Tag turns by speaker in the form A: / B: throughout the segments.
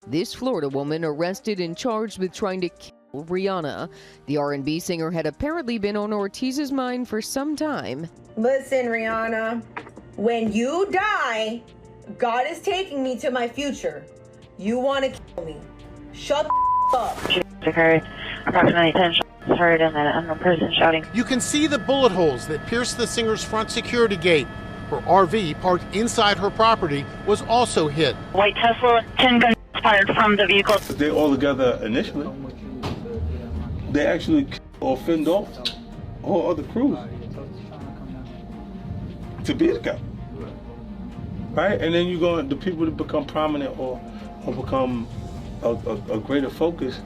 A: This Florida woman arrested and charged with trying to kill Rihanna. The R&B singer had apparently been on Ortiz's mind for some time.
B: Listen, Rihanna, when you die, God is taking me to my future. You want to kill me. Shut the up.
C: Occurred approximately 10 shots heard and an unknown person shouting.
D: You can see the bullet holes that pierced the singer's front security gate. Her RV, parked inside her property, was also hit.
C: White Tesla, 10 guns fired from the vehicle.
E: They all together initially. They actually or fend off all other crews to be together. Right? And then you're going, the people that become prominent or become a greater focus,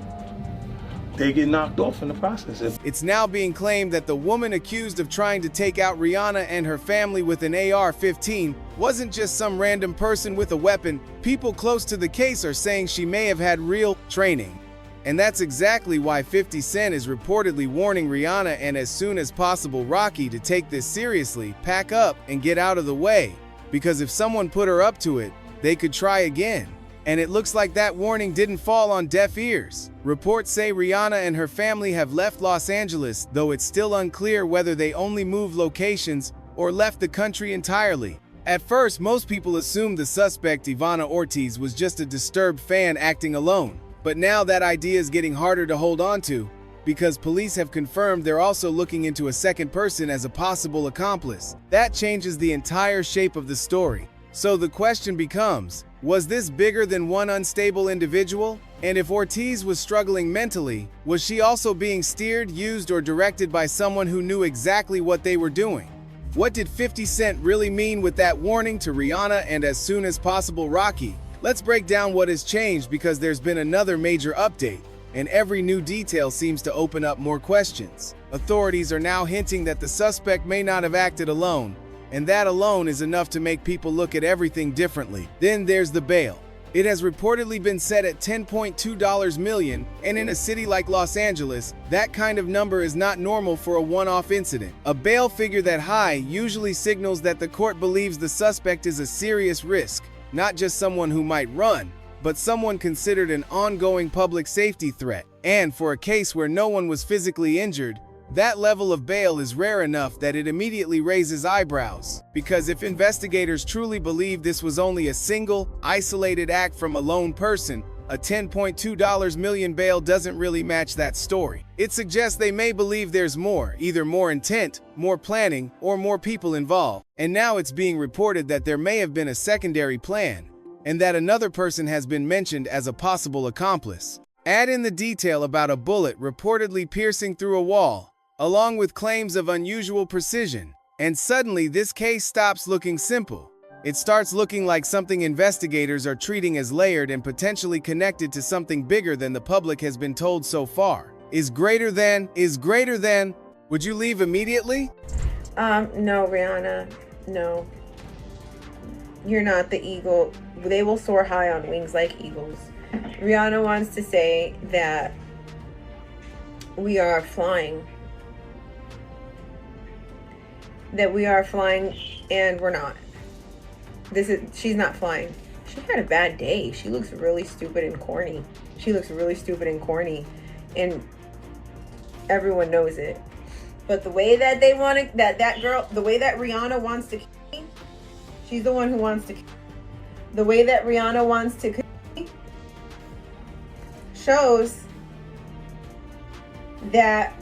E: they get knocked off in the process.
F: It's now being claimed that the woman accused of trying to take out Rihanna and her family with an AR-15 wasn't just some random person with a weapon. People close to the case are saying she may have had real training. And that's exactly why 50 Cent is reportedly warning Rihanna and as soon as possible Rocky to take this seriously, pack up, and get out of the way. Because if someone put her up to it, they could try again. And it looks like that warning didn't fall on deaf ears. Reports say Rihanna and her family have left Los Angeles, though it's still unclear whether they only moved locations or left the country entirely. At first, most people assumed the suspect, Ivana Ortiz, was just a disturbed fan acting alone. But now that idea is getting harder to hold on to, because police have confirmed they're also looking into a second person as a possible accomplice. That changes the entire shape of the story. So the question becomes, was this bigger than one unstable individual? And if Ortiz was struggling mentally, was she also being steered, used, or directed by someone who knew exactly what they were doing? What did 50 Cent really mean with that warning to Rihanna and as soon as possible Rocky? Let's break down what has changed because there's been another major update, and every new detail seems to open up more questions. Authorities are now hinting that the suspect may not have acted alone, and that alone is enough to make people look at everything differently. Then there's the bail. It has reportedly been set at $10.2 million, and in a city like Los Angeles, that kind of number is not normal for a one-off incident. A bail figure that high usually signals that the court believes the suspect is a serious risk, not just someone who might run, but someone considered an ongoing public safety threat. And for a case where no one was physically injured, that level of bail is rare enough that it immediately raises eyebrows. Because if investigators truly believe this was only a single, isolated act from a lone person, a $10.2 million bail doesn't really match that story. It suggests they may believe there's more, either more intent, more planning, or more people involved. And now it's being reported that there may have been a secondary plan, and that another person has been mentioned as a possible accomplice. Add in the detail about a bullet reportedly piercing through a wall, along with claims of unusual precision, and suddenly this case stops looking simple. It starts looking like something investigators are treating as layered and potentially connected to something bigger than the public has been told so far. Is greater than, would you leave immediately?
B: No, Rihanna, no. You're not the eagle. They will soar high on wings like eagles. Rihanna wants to say that we are flying. That we are flying and we're not. She's not flying. She had a bad day. She looks really stupid and corny. And everyone knows it. But the way that they want to, that girl, the way that Rihanna wants to kill me, she's the one who wants to kill me. The way that Rihanna wants to kill me shows that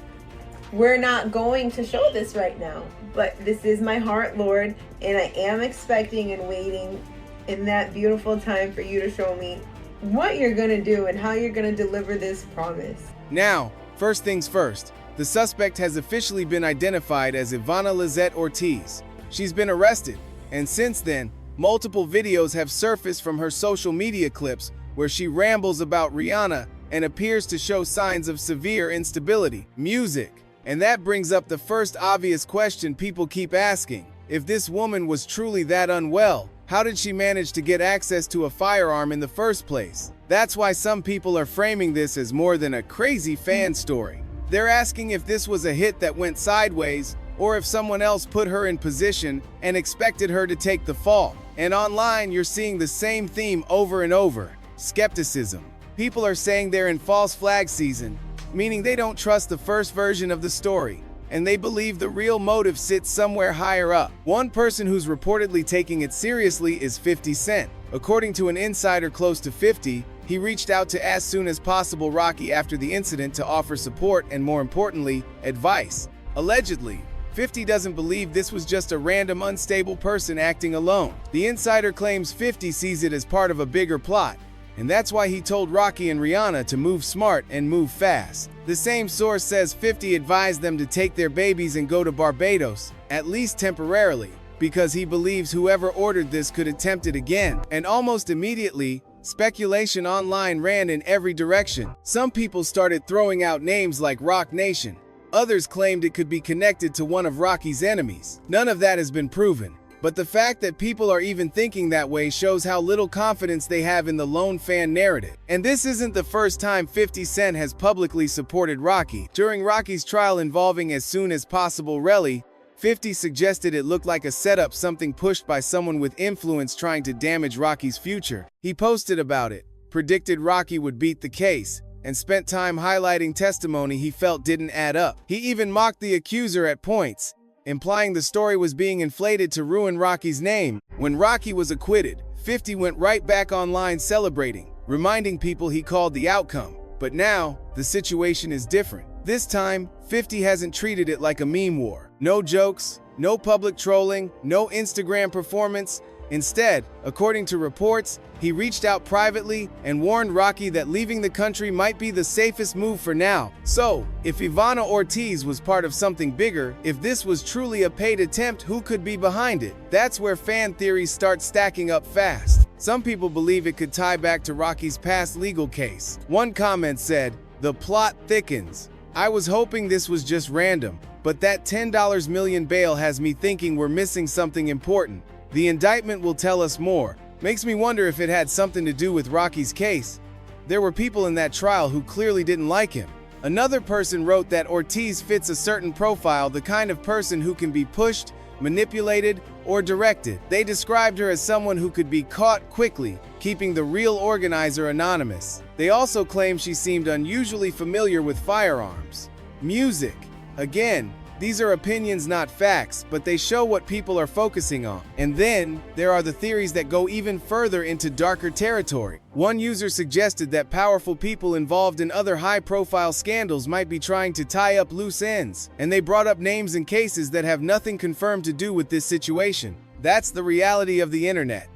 B: we're not going to show this right now. But this is my heart, Lord, and I am expecting and waiting in that beautiful time for you to show me what you're going to do and how you're going to deliver this promise.
F: Now, first things first, the suspect has officially been identified as Ivana Lzette Ortiz. She's been arrested, and since then, multiple videos have surfaced from her social media clips where she rambles about Rihanna and appears to show signs of severe instability. Music. And that brings up the first obvious question people keep asking. If this woman was truly that unwell, how did she manage to get access to a firearm in the first place? That's why some people are framing this as more than a crazy fan story. They're asking if this was a hit that went sideways, or if someone else put her in position and expected her to take the fall. And online, you're seeing the same theme over and over. Skepticism. People are saying they're in false flag season, meaning they don't trust the first version of the story, and they believe the real motive sits somewhere higher up. One person who's reportedly taking it seriously is 50 Cent. According to an insider close to 50, he reached out to as soon as possible Rocky after the incident to offer support and, more importantly, advice. Allegedly, 50 doesn't believe this was just a random unstable person acting alone. The insider claims 50 sees it as part of a bigger plot, and that's why he told Rocky and Rihanna to move smart and move fast. The same source says 50 advised them to take their babies and go to Barbados, at least temporarily, because he believes whoever ordered this could attempt it again. And almost immediately, speculation online ran in every direction. Some people started throwing out names like Rock Nation. Others claimed it could be connected to one of Rocky's enemies. None of that has been proven. But the fact that people are even thinking that way shows how little confidence they have in the lone fan narrative. And this isn't the first time 50 Cent has publicly supported Rocky. During Rocky's trial involving As Soon As Possible Relly, 50 suggested it looked like a setup, something pushed by someone with influence trying to damage Rocky's future. He posted about it, predicted Rocky would beat the case, and spent time highlighting testimony he felt didn't add up. He even mocked the accuser at points, implying the story was being inflated to ruin Rocky's name. When Rocky was acquitted, 50 went right back online celebrating, reminding people he called the outcome. But now, the situation is different. This time, 50 hasn't treated it like a meme war. No jokes, no public trolling, no Instagram performance. Instead, according to reports, he reached out privately and warned Rocky that leaving the country might be the safest move for now. So, if Ivana Ortiz was part of something bigger, if this was truly a paid attempt, who could be behind it? That's where fan theories start stacking up fast. Some people believe it could tie back to Rocky's past legal case. One comment said, "The plot thickens. I was hoping this was just random, but that $10 million bail has me thinking we're missing something important. The indictment will tell us more. Makes me wonder if it had something to do with Rocky's case. There were people in that trial who clearly didn't like him." Another person wrote that Ortiz fits a certain profile, the kind of person who can be pushed, manipulated, or directed. They described her as someone who could be caught quickly, keeping the real organizer anonymous. They also claimed she seemed unusually familiar with firearms. Music. Again, these are opinions, not facts, but they show what people are focusing on. And then, there are the theories that go even further into darker territory. One user suggested that powerful people involved in other high-profile scandals might be trying to tie up loose ends, and they brought up names and cases that have nothing confirmed to do with this situation. That's the reality of the internet.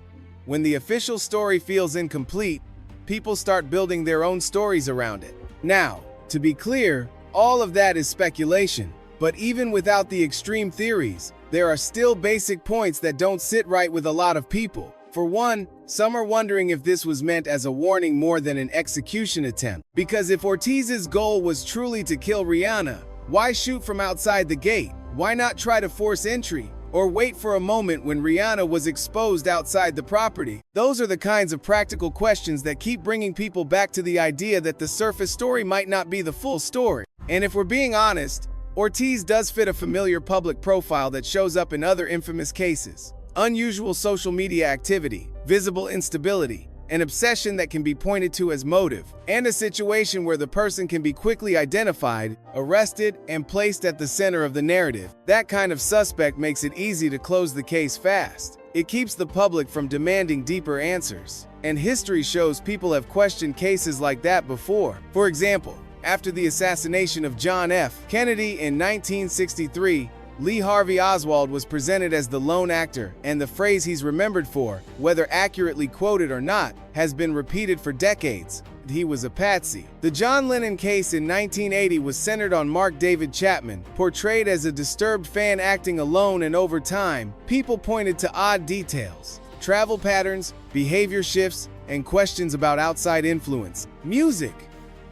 F: When the official story feels incomplete, people start building their own stories around it. Now, to be clear, all of that is speculation. But even without the extreme theories, there are still basic points that don't sit right with a lot of people. For one, some are wondering if this was meant as a warning more than an execution attempt. Because if Ortiz's goal was truly to kill Rihanna, why shoot from outside the gate? Why not try to force entry? Or wait for a moment when Rihanna was exposed outside the property? Those are the kinds of practical questions that keep bringing people back to the idea that the surface story might not be the full story. And if we're being honest, Ortiz does fit a familiar public profile that shows up in other infamous cases. Unusual social media activity, visible instability, an obsession that can be pointed to as motive, and a situation where the person can be quickly identified, arrested, and placed at the center of the narrative. That kind of suspect makes it easy to close the case fast. It keeps the public from demanding deeper answers. And history shows people have questioned cases like that before. For example, after the assassination of John F. Kennedy in 1963, Lee Harvey Oswald was presented as the lone actor, and the phrase he's remembered for, whether accurately quoted or not, has been repeated for decades. He was a patsy. The John Lennon case in 1980 was centered on Mark David Chapman, portrayed as a disturbed fan acting alone, and over time, people pointed to odd details, travel patterns, behavior shifts, and questions about outside influence. Music.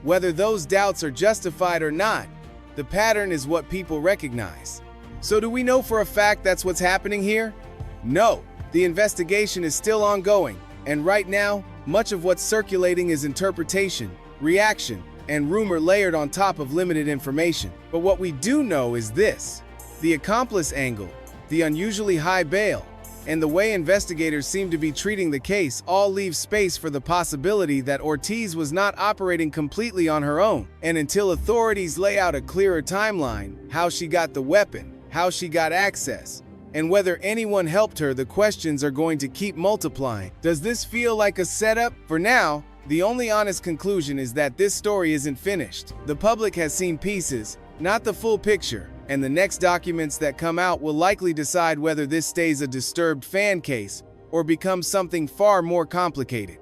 F: Whether those doubts are justified or not, the pattern is what people recognize. So do we know for a fact that's what's happening here? No, the investigation is still ongoing, and right now, much of what's circulating is interpretation, reaction, and rumor layered on top of limited information. But what we do know is this: the accomplice angle, the unusually high bail, And the way investigators seem to be treating the case all leaves space for the possibility that Ortiz was not operating completely on her own. And until authorities lay out a clearer timeline, how she got the weapon, how she got access, and whether anyone helped her, the questions are going to keep multiplying. Does this feel like a setup? For now, the only honest conclusion is that this story isn't finished. The public has seen pieces, not the full picture, and the next documents that come out will likely decide whether this stays a disturbed fan case or becomes something far more complicated.